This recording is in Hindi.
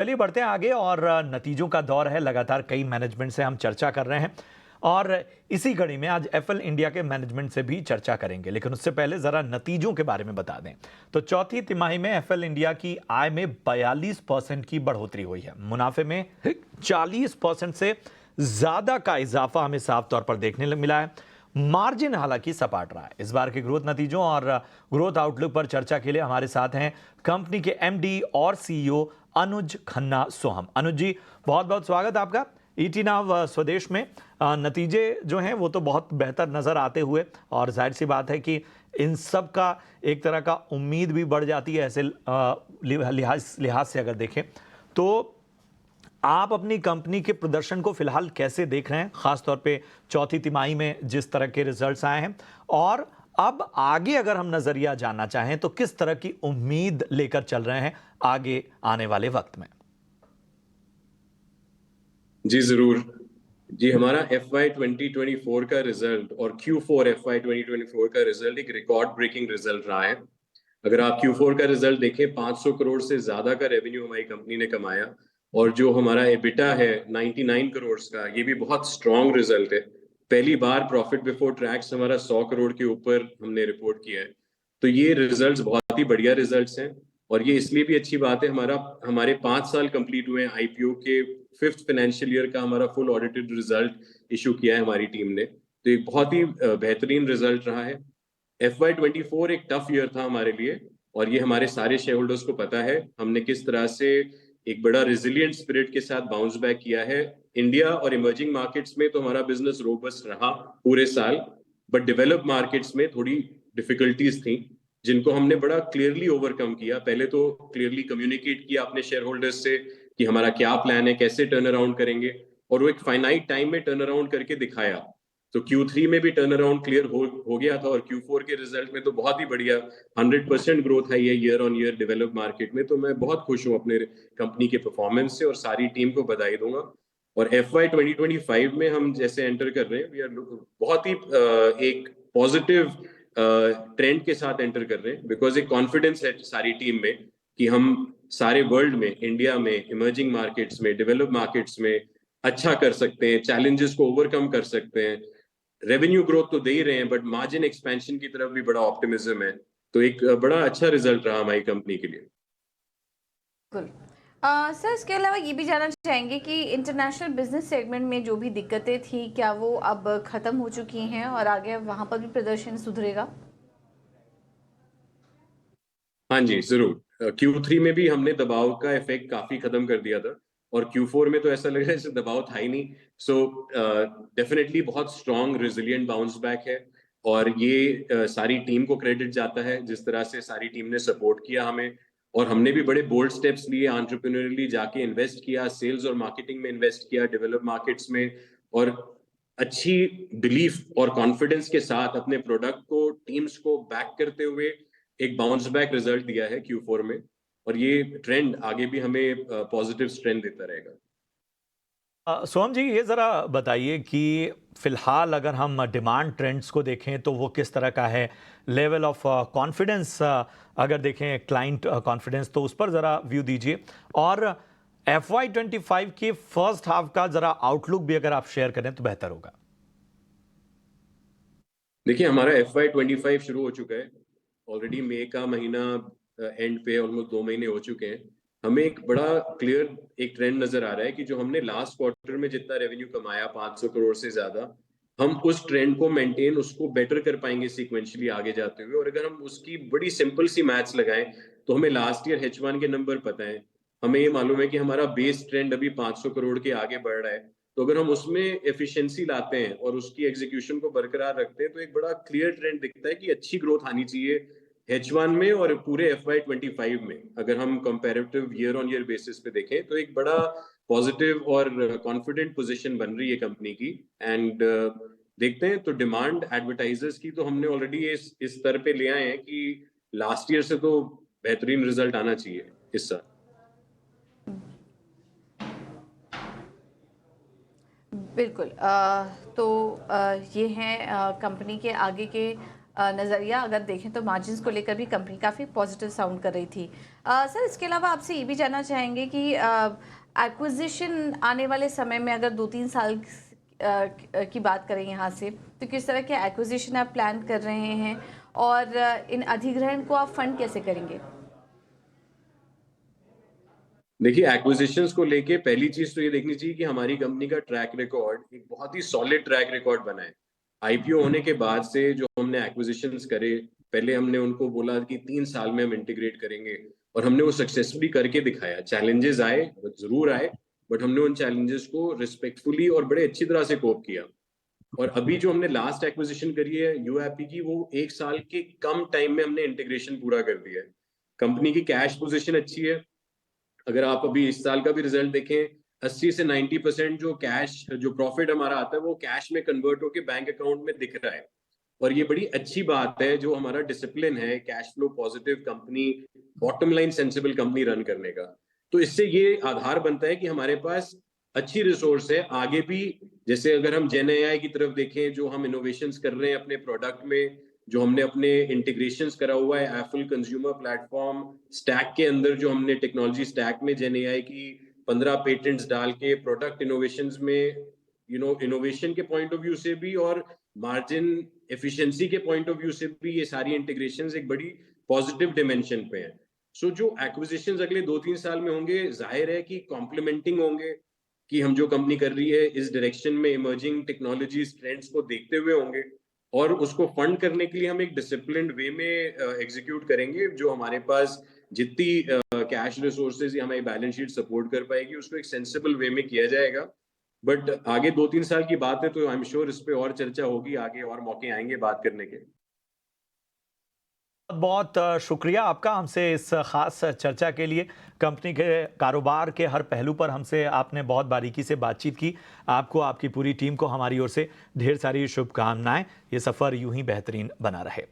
चलिए बढ़ते हैं आगे और नतीजों का दौर है। लगातार कई मैनेजमेंट से हम चर्चा कर रहे हैं और इसी कड़ी में आज एफएल इंडिया के मैनेजमेंट से भी चर्चा करेंगे, लेकिन उससे पहले जरा नतीजों के बारे में बता दें। तो चौथी तिमाही में एफएल इंडिया की आय में 42% की बढ़ोतरी हुई है। मुनाफे में 40% से ज्यादा का इजाफा हमें साफ तौर पर देखने मिला है। मार्जिन हालांकि सपाट रहा है। इस बार के ग्रोथ नतीजों और ग्रोथ आउटलुक पर चर्चा के लिए हमारे साथ हैं कंपनी के एमडी और सीईओ अनुज खन्ना सोहम। अनुज जी, बहुत बहुत स्वागत आपका ईटी नाव स्वदेश में। नतीजे जो हैं वो तो बहुत बेहतर नजर आते हुए, और जाहिर सी बात है कि इन सब का एक तरह का उम्मीद भी बढ़ जाती है ऐसे लिहाज से अगर देखें तो। आप अपनी कंपनी के प्रदर्शन को फिलहाल कैसे देख रहे हैं, खासतौर पे चौथी तिमाही में जिस तरह के रिजल्ट्स आए हैं, और अब आगे अगर हम नजरिया जानना चाहें तो किस तरह की उम्मीद लेकर चल रहे हैं आगे आने वाले वक्त में? जी जरूर। जी, हमारा FY 2024 का रिजल्ट और Q4 FY 2024 का रिजल्ट एक रिकॉर्ड ब्रेकिंग रिजल्ट रहा है। अगर आप Q4 का रिजल्ट देखें, 500 करोड़ से ज्यादा का रेवेन्यू हमारी कंपनी ने कमाया, और जो हमारा एबिटा है 99 करोड़ का, ये भी बहुत स्ट्रॉन्ग रिजल्ट है। पहली बार प्रॉफिट बिफोर टैक्स हमारा 100 करोड़ के ऊपर हमने रिपोर्ट किया है। तो ये रिजल्ट्स बहुत ही बढ़िया रिजल्ट्स हैं, और ये इसलिए भी अच्छी बात है, हमारे 5 साल कंप्लीट हुए हैं आईपीओ के। 5th फाइनेंशियल ईयर का हमारा फुल ऑडिटेड रिजल्ट इशू किया है हमारी टीम ने। तो एक बहुत ही बेहतरीन रिजल्ट रहा है। FY 24 एक टफ ईयर था हमारे लिए, और ये हमारे सारे शेयर होल्डर्स को पता है हमने किस तरह से एक बड़ा रेजिलिएंट स्पिरिट के साथ बाउंस बैक किया है। इंडिया और इमर्जिंग मार्केट्स में तो हमारा बिजनेस रोबस्ट रहा पूरे साल, बट डेवलप मार्केट्स में थोड़ी डिफिकल्टीज थी, जिनको हमने बड़ा क्लियरली ओवरकम किया। पहले तो क्लियरली कम्युनिकेट किया अपने शेयर होल्डर्स से कि हमारा क्या प्लान है, कैसे टर्न अराउंड करेंगे, और वो एक फाइनाइट टाइम में टर्न अराउंड करके दिखाया। तो Q3 में भी टर्न अराउंड क्लियर हो गया था, और Q4 के रिजल्ट में तो बहुत ही बढ़िया 100% ग्रोथ है ये year on year develop market में। तो मैं बहुत खुश हूँ अपने कंपनी के परफॉर्मेंस से, और सारी टीम को बधाई दूंगा। और FY 2025 में हम जैसे एंटर कर रहे हैं, वी आर बहुत ही एक पॉजिटिव ट्रेंड के साथ एंटर कर रहे हैं, बिकॉज एक कॉन्फिडेंस है सारी टीम में कि हम सारे वर्ल्ड में, इंडिया में, इमर्जिंग मार्केट्स में, डेवलप मार्केट्स में अच्छा कर सकते हैं, चैलेंजेस को ओवरकम कर सकते हैं। रेवेन्यू ग्रोथ तो दे ही रहे हैं, बट मार्जिन एक्सपेंशन की तरफ भी बड़ा ऑप्टिमिज्म है। तो एक बड़ा अच्छा रिजल्ट रहा हमारी कंपनी के लिए। बिल्कुल। सर, इसके अलावा ये भी जानना चाहेंगे कि इंटरनेशनल बिजनेस सेगमेंट में जो भी दिक्कतें थी, क्या वो अब खत्म हो चुकी हैं और आगे वहां पर भी प्रदर्शन सुधरेगा? हाँ जी, जरूर। Q3 में भी हमने दबाव का इफेक्ट काफी खत्म कर दिया था, और Q4 में तो ऐसा लग रहा है जैसे दबाव था ही नहीं। सो डेफिनेटली बहुत स्ट्रॉन्ग रेजिलिएंट बाउंस बैक है, और ये सारी टीम को क्रेडिट जाता है जिस तरह से सारी टीम ने सपोर्ट किया हमें। और हमने भी बड़े बोल्ड स्टेप्स लिए, एंटरप्रेन्योरली जाके इन्वेस्ट किया, सेल्स और मार्केटिंग में इन्वेस्ट किया, डेवलप मार्केट्स में, और अच्छी बिलीफ और कॉन्फिडेंस के साथ अपने प्रोडक्ट को, टीम्स को बैक करते हुए एक बाउंस बैक रिजल्ट दिया है Q4 में। और ये ट्रेंड आगे भी हमें पॉजिटिव स्ट्रेंथ देता रहेगा। सोहम जी, ये ज़रा बताइए कि फ़िलहाल अगर हम डिमांड ट्रेंड्स को देखें तो वो किस तरह का है? लेवल ऑफ कॉन्फिडेंस अगर देखें, क्लाइंट कॉन्फिडेंस, तो उस पर ज़रा व्यू दीजिए। और FY 25 के फर्स्ट हाफ का ज़रा आउटलुक भी अगर आप शेयर करें तो बेहतर होगा। देखिए, हमारा FY 25 शुरू हो चुका है ऑलरेडी। मई का महीना एंड पे ऑलमोस्ट 2 महीने हो चुके हैं। हमें एक बड़ा क्लियर एक ट्रेंड नजर आ रहा है कि जो हमने लास्ट क्वार्टर में जितना रेवेन्यू कमाया 500 करोड़ से ज्यादा, हम उस ट्रेंड को मेंटेन, उसको बेटर कर पाएंगे सीक्वेंशियली आगे जाते हुए। और अगर हम उसकी बड़ी सिंपल सी मैथ्स लगाएं, तो हमें लास्ट ईयर H1 के नंबर पता है। हमें ये मालूम है कि हमारा बेस ट्रेंड अभी 500 करोड़ के आगे बढ़ रहा है। तो अगर हम उसमें एफिशिएंसी लाते हैं और उसकी एग्जीक्यूशन को बरकरार रखते हैं, तो एक बड़ा क्लियर ट्रेंड दिखता है कि अच्छी ग्रोथ आनी चाहिए H1 में और पूरे FY 25 में। अगर हम comparative year on year basis पे देखें, तो एक बड़ा पॉजिटिव और कॉन्फिडेंट पोजीशन बन रही है कंपनी की। एंड देखते हैं, तो डिमांड एडवर्टाइजर्स की तो हमने ऑलरेडी इस स्तर पे ले आए हैं कि लास्ट ईयर से तो बेहतरीन रिजल्ट आना चाहिए इस साल। बिल्कुल। तो ये हैं कंपनी के आगे के नज़रिया अगर देखें तो मार्जिन्स को लेकर भी कंपनी काफ़ी पॉजिटिव साउंड कर रही थी। सर, इसके अलावा आपसे ये भी जानना चाहेंगे कि एक्विजिशन आने वाले समय में अगर 2-3 साल की बात करें यहाँ से, तो किस तरह के एक्विजिशन आप प्लान कर रहे हैं और इन अधिग्रहण को आप फंड कैसे करेंगे? देखिए, एक्विजिशंस को लेके पहली चीज तो ये देखनी चाहिए कि हमारी कंपनी का ट्रैक रिकॉर्ड एक बहुत ही सॉलिड ट्रैक रिकॉर्ड बना है। आईपीओ होने के बाद से जो हमने एक्विजिशंस करे, पहले हमने उनको बोला कि 3 साल में हम इंटीग्रेट करेंगे और हमने वो सक्सेसफुली करके दिखाया। चैलेंजेस आए, जरूर आए, बट हमने उन चैलेंजेस को रिस्पेक्टफुली और बड़े अच्छी तरह से कोप किया। और अभी जो हमने लास्ट एक्विजिशन करी है यूएपी की, वो 1 साल के कम टाइम में हमने इंटीग्रेशन पूरा कर दिया है। कंपनी की कैश पोजीशन अच्छी है। अगर आप अभी इस साल का भी रिजल्ट देखें, 80 से 90% जो कैश, जो प्रॉफिट हमारा आता है वो कैश में कन्वर्ट होकर बैंक अकाउंट में दिख रहा है। और ये बड़ी अच्छी बात है, जो हमारा डिसिप्लिन है cash flow positive company, bottom line sensible company run करने का। तो इससे ये आधार बनता है कि हमारे पास अच्छी रिसोर्स है आगे भी। जैसे अगर हम जेन एआई की तरफ देखें, जो हम इनोवेशंस कर रहे हैं अपने प्रोडक्ट में, जो हमने अपने इंटीग्रेशंस करा हुआ है एप्पल कंज्यूमर प्लेटफॉर्म स्टैक के अंदर, जो हमने टेक्नोलॉजी स्टैक में जेन एआई की 15 पेटेंट्स डाल के प्रोडक्ट इनोवेशंस में, इनोवेशन के पॉइंट ऑफ व्यू से भी और मार्जिन एफिशिएंसी के पॉइंट ऑफ व्यू से भी, ये सारी इंटीग्रेशंस एक बड़ी पॉजिटिव डिमेंशन पे हैं। सो जो एक्विजिशंस अगले 2-3 साल में होंगे, जाहिर है कि कॉम्प्लीमेंटिंग होंगे, कि हम जो कंपनी कर रही है इस डायरेक्शन में इमर्जिंग टेक्नोलॉजीज ट्रेंड्स को देखते हुए होंगे, और उसको फंड करने के लिए हम एक डिसिप्लिन्ड वे में एग्जीक्यूट करेंगे। जो हमारे पास जितनी कैश रिसोर्सेज या हमारी बैलेंस शीट सपोर्ट कर पाएगी, उसको एक सेंसिबल वे में किया जाएगा। बट आगे 2-3 साल की बात है, तो आई एम श्योर इस पे और चर्चा होगी, आगे और मौके आएंगे बात करने के। बहुत शुक्रिया आपका हमसे इस खास चर्चा के लिए। कंपनी के कारोबार के हर पहलू पर हमसे आपने बहुत बारीकी से बातचीत की। आपको, आपकी पूरी टीम को हमारी ओर से ढेर सारी शुभकामनाएं। ये सफ़र यूं ही बेहतरीन बना रहे।